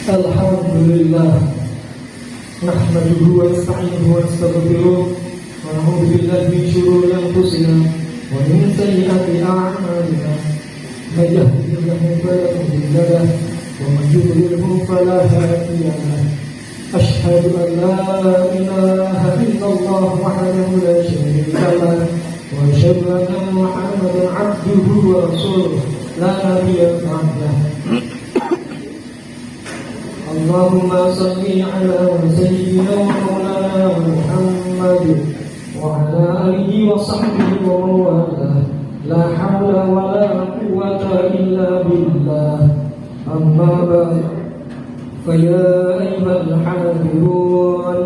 Alhamdulillah, nahmaduhu wa nasta'inuhu wa nastaghfiruh wa na'udzu billahi min shururi anfusina wa min sayyiati a'malina. May yahdihillahu fala mudilla lahu wa man yudlilhu fala hadiya lahu. Asyhadu an la ilaha illallah wahdahu la syarika lahu wa asyhadu anna Muhammadan 'abduhu wa rasuluh la nabiyya ba'dahu. Allahumma salli ala sayyidina wa maulana Muhammad wa ala alihi wa sahbihi wa mawala. La hawla wa la quwwata illa billah. Amma ba'd. Fa ya ayyuhal hadirun,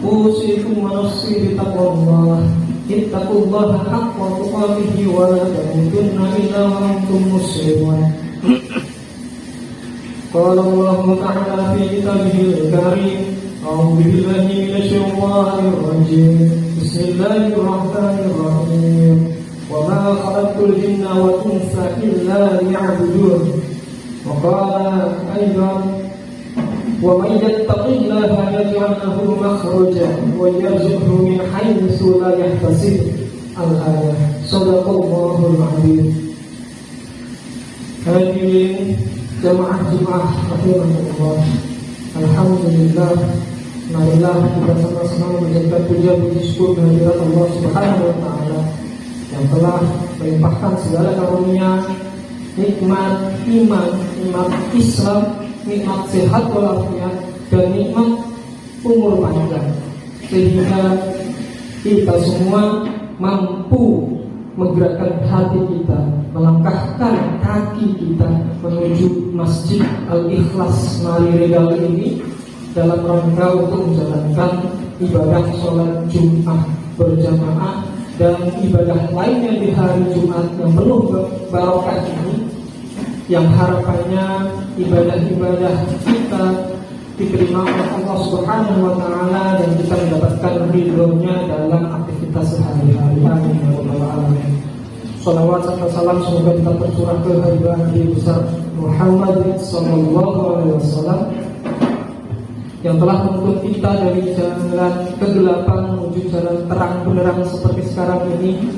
usikum wa nafsi bi taqwallah. Ittaqullaha haqqa tuqatih wa la tamutunna illa wa antum muslimun. قال الله تعالى في كتابه الكريم: أعوذ بالله من الشيطان الرجيم. بسم الله الرحمن الرحيم. وما خلقت الجن والإنس إلا ليعبدون. وقال أيضا: ومن يتق الله يجعل له مخرجا ويرزقه من حيث لا يحتسب. الآية. صدق الله العظيم. Hadirin jamaah Jumat rahimahullah, alhamdulillah, marilah kita sama-sama menjadikan puja puji syukur kehadirat Allah Subhanahu wa taala yang telah melimpahkan segala karunia, nikmat iman, nikmat Islam, nikmat sehat walafiat, dan nikmat umur panjang, sehingga kita semua mampu menggerakkan hati kita, melangkahkan kaki kita menuju Masjid Al-Ikhlas Mari Regal ini dalam rangka untuk menjalankan ibadah sholat Jumat berjamaah dan ibadah lainnya di hari Jumat yang penuh barokah ini, yang harapannya ibadah-ibadah kita diterima oleh Allah Subhanahu wa taala dan kita mendapatkan ridhonya dalam aktivitas sehari-hari. Amin ya rabbal alamin. Shalawat serta salam semoga kita tercurah ke hadirat Nabi besar Muhammad sallallahu alaihi wasallam yang telah menuntun kita dari jalan kegelapan menuju jalan terang benderang seperti sekarang ini,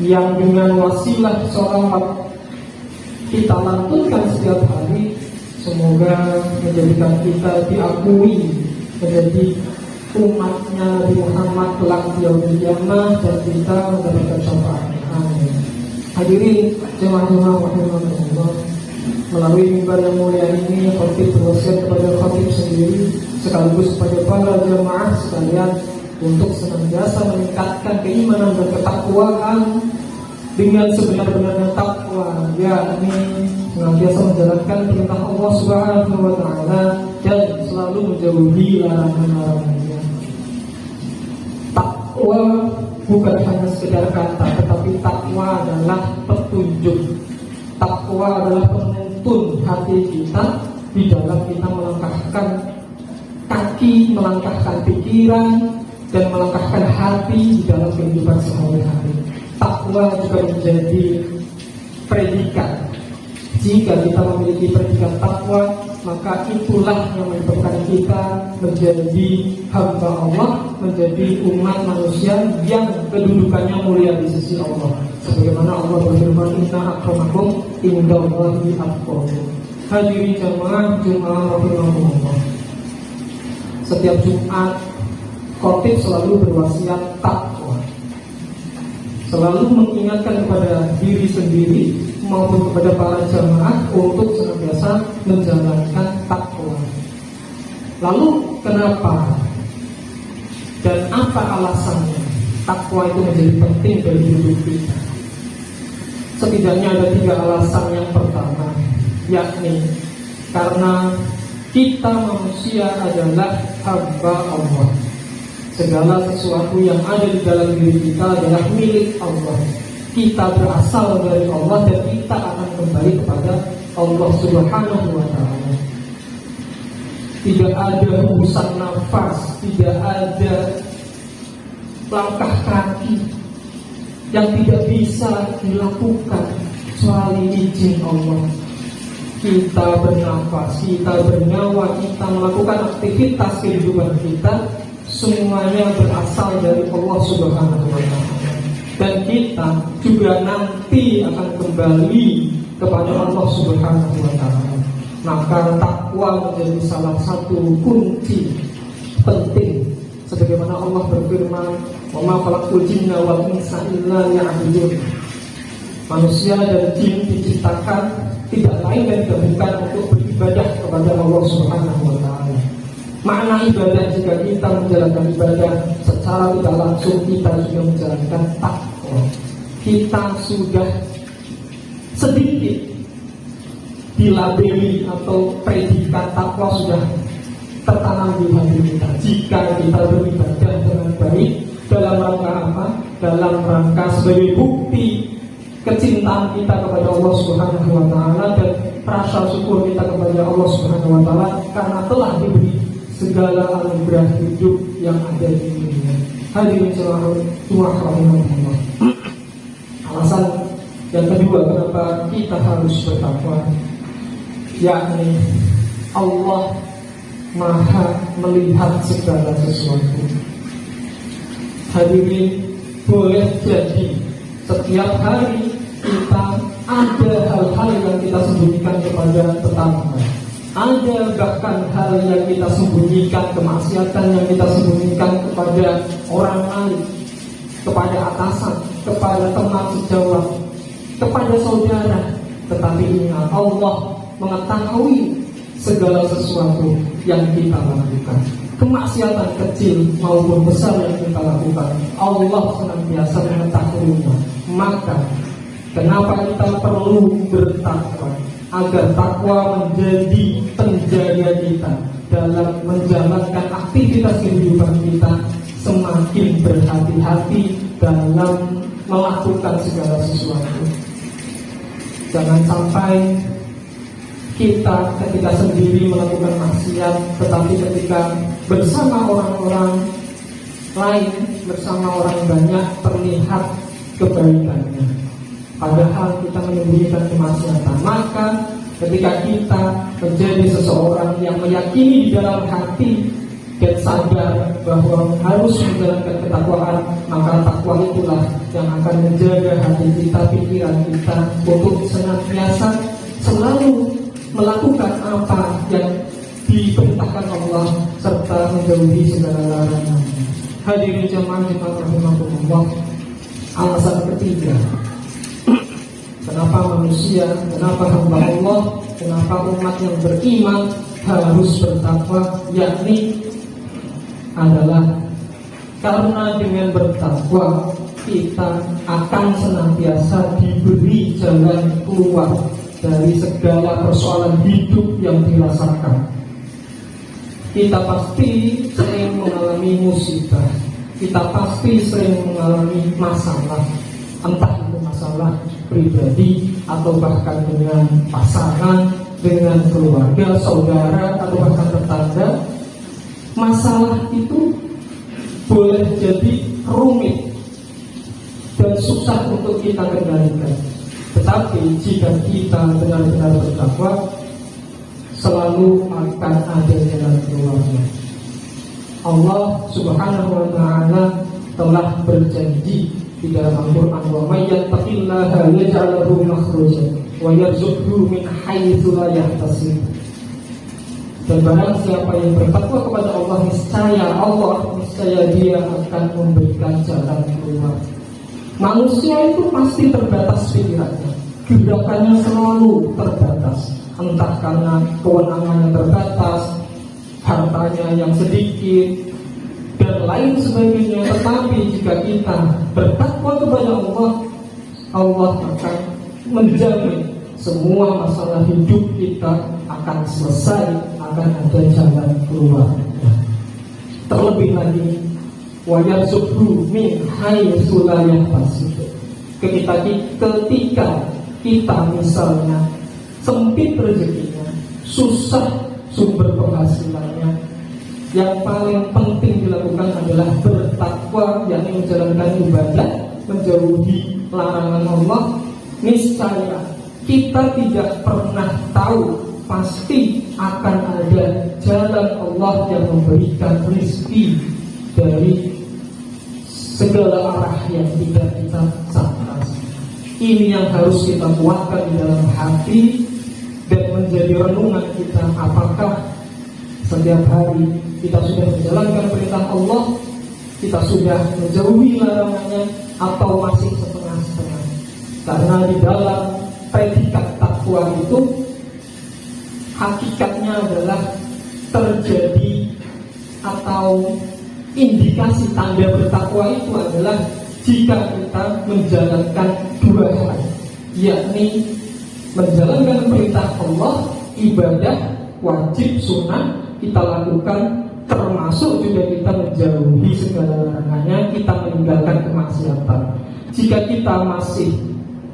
yang dengan wasilah sholawat kita lantunkan setiap hari semoga menjadikan kita diakui menjadi umatnya Nabi Muhammad kelak di yaumil qiyamah dan kita mendapatkan syafaatnya. Amin. Hadirin jemaah-jemaah rahimahullah, melalui mimbar yang mulia ini khatib berwasiat kepada khatib sendiri sekaligus kepada para jemaah sekalian untuk senantiasa meningkatkan keimanan dan ketakwaan dengan sebenar-benarnya takwa, yakni senantiasa menjalankan perintah Allah Subhanahu wa taala dan selalu menjauhi larangan-larangannya. Takwa bukan hanya sekedar kata, tetapi takwa adalah petunjuk. Takwa adalah penuntun hati kita di dalam kita melangkahkan kaki, melangkahkan pikiran, dan melangkahkan hati di dalam kehidupan sehari-hari. Takwa juga menjadi predikat. Jika kita memiliki predikat takwa, maka itulah yang menyebabkan kita menjadi hamba Allah, menjadi umat manusia yang kedudukannya mulia di sisi Allah. Sebagaimana Allah berfirman, inna akramakum indallahi atqakum. Hadirin jamaah rahimahullah, setiap Jumat khatib selalu berwasiat takwa, selalu mengingatkan kepada diri sendiri maupun kepada para jamaah untuk senantiasa menjalankan takwa. Lalu kenapa dan apa alasannya takwa itu menjadi penting bagi hidup kita? Setidaknya ada 3 alasan. Yang pertama, yakni karena kita manusia adalah hamba Allah. Segala sesuatu yang ada di dalam diri kita adalah milik Allah. Kita berasal dari Allah dan kita akan kembali kepada Allah Subhanahu wa taala. Tidak ada hembusan nafas, tidak ada langkah kaki yang tidak bisa dilakukan kecuali izin Allah. kita bernafas, kita bernyawa, kita melakukan aktivitas kehidupan kita, semuanya berasal dari Allah Subhanahu wa Ta'ala. Dan kita juga nanti akan kembali kepada Allah Subhanahu wa Ta'ala. Maka takwa menjadi salah satu kunci penting. Sebagaimana Allah berfirman, "Wa ma khalaqtul jinna wal insa illa liya'budun." Manusia dan jin diciptakan tidak lain dan bukan untuk beribadah kepada Allah Subhanahu wa Ta'ala. Makna ibadah, jika kita menjalankan ibadah secara tidak langsung, kita juga menjalankan takwa. Kita sudah sedikit dilabeli atau predikat takwa sudah tertanam di hati kita. Jika kita beribadah dengan baik, dalam rangka apa? Dalam rangka sebagai bukti kecintaan kita kepada Allah Subhanahu wa Ta'ala dan rasa syukur kita kepada Allah Subhanahu wa Ta'ala karena telah diberi segala anugerah hidup yang ada di dunia. Hadirin sekalian rahimahullah. Alasan yang kedua kenapa kita harus bertakwa, yakni Allah Maha melihat segala sesuatu. Hadirin, boleh jadi setiap hari kita ada hal-hal yang kita sembunyikan kepada tetangga, ada bahkan hal yang kita sembunyikan, kemaksiatan yang kita sembunyikan kepada orang lain, kepada atasan, kepada teman sejawat, kepada saudara. Tetapi ingat, Allah mengetahui segala sesuatu yang kita lakukan. Kemaksiatan kecil maupun besar yang kita lakukan, Allah senantiasa mengetahuinya. Maka kenapa kita perlu bertakwa? Agar takwa menjadi penjaga kita dalam menjalankan aktivitas kehidupan kita, semakin berhati-hati dalam melakukan segala sesuatu. Jangan sampai kita ketika sendiri melakukan maksiat, tetapi ketika bersama orang-orang lain, bersama orang banyak, terlihat kebaikannya, padahal kita menyembunyikan kemaksiatan. Maka ketika kita menjadi seseorang yang meyakini di dalam hati dan sadar bahwa harus menjalankan ketakwaan, maka takwa itulah yang akan menjaga hati kita, pikiran kita untuk senantiasa selalu melakukan apa yang diperintahkan Allah serta menjauhi segala larangan. Hadirin jamaah rahimahumullah. Alasan ketiga, kenapa manusia, kenapa hamba Allah, kenapa umat yang beriman harus bertakwa, yakni adalah karena dengan bertakwa kita akan senantiasa diberi jalan keluar dari segala persoalan hidup yang dirasakan. Kita pasti sering mengalami musibah, kita pasti sering mengalami masalah, entah itu masalah pribadi atau bahkan dengan pasangan, dengan keluarga, saudara, atau bahkan tetangga. Masalah itu boleh jadi rumit dan susah untuk kita kendalikan. Tetapi jika kita benar-benar bertakwa, selalu akan ada jalan keluarnya. Allah Subhanahu wa Ta'ala telah berjanji di dalam Al-Quran, wa may yattaqillaha yaj'al lahu makhrajan wa yarzuqhu min haitsu la yahtasib. Dan barang siapa yang bertakwa kepada Allah, niscaya dia akan memberikan jalan keluar. Manusia itu pasti terbatas pikirannya, gerakannya selalu terbatas, entah karena kewenangannya terbatas, hartanya yang sedikit, dan lain sebagainya. Tetapi jika kita bertakwa kepada Allah, Allah akan menjamin semua masalah hidup kita akan selesai, akan ada jalan keluar. Terlebih lagi, wa yarzuqhu min haitsu la yahtasib. Ketika kita misalnya sempit rezekinya, susah sumber penghasilannya, yang paling penting dilakukan adalah bertakwa, yakni menjalankan ibadah, menjauhi larangan Allah. Niscaya kita tidak pernah tahu pasti akan ada jalan Allah yang memberikan rezeki dari segala arah yang tidak kita sangka. Ini yang harus kita kuatkan di dalam hati dan menjadi renungan kita. Apakah setiap hari kita sudah menjalankan perintah Allah, kita sudah menjauhi larangannya, atau masih setengah-setengah? Karena di dalam predikat takwa itu hakikatnya adalah terjadi atau indikasi tanda bertakwa itu adalah jika kita menjalankan dua hal, yakni menjalankan perintah Allah, ibadah wajib sunnah kita lakukan, termasuk juga kita menjauhi segala larangannya, kita meninggalkan kemaksiatan. Jika kita masih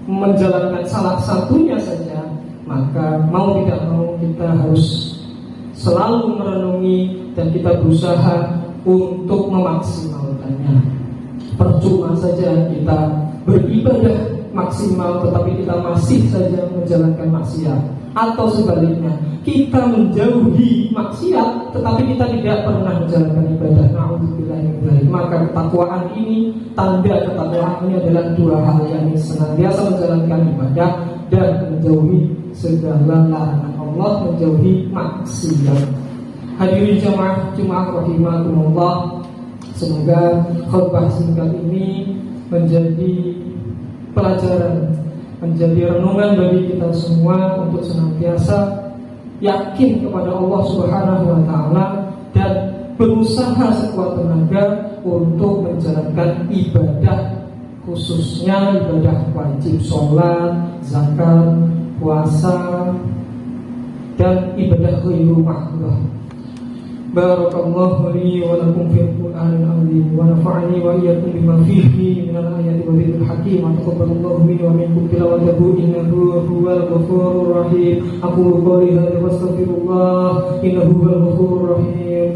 menjalankan salah satunya saja, maka mau tidak mau kita harus selalu merenungi dan kita berusaha untuk memaksimalkannya. Percuma saja kita beribadah maksimal tetapi kita masih saja menjalankan maksiat, atau sebaliknya kita menjauhi maksiat tetapi kita tidak pernah menjalankan ibadah. Na'udzubillah min dzalik. Maka ketakwaan ini, tanda ketakwaan ini adalah dua hal, yakni senantiasa menjalankan ibadah dan menjauhi segala larangan Allah, menjauhi maksiat. Hadirin jamaah Jumat rahimakumullah, semoga khutbah singkat ini menjadi pelajaran, menjadi renungan bagi kita semua untuk senantiasa yakin kepada Allah Subhanahu wa taala dan berusaha sekuat tenaga untuk menjalankan ibadah, khususnya ibadah wajib, sholat, zakat, puasa, dan ibadah ghairu makruh. Barakallahu li wa lakum fil Qur'anil azim wa nafa'ani wa iyyakum bima fihi minal ayati wa dzikril hakim. Taqabbalallahu minni wa minkum tilawatahu innahu huwal ghafurur rahim. Aqulu qouli hadza wa astaghfirullah innahu huwal ghafurur rahim.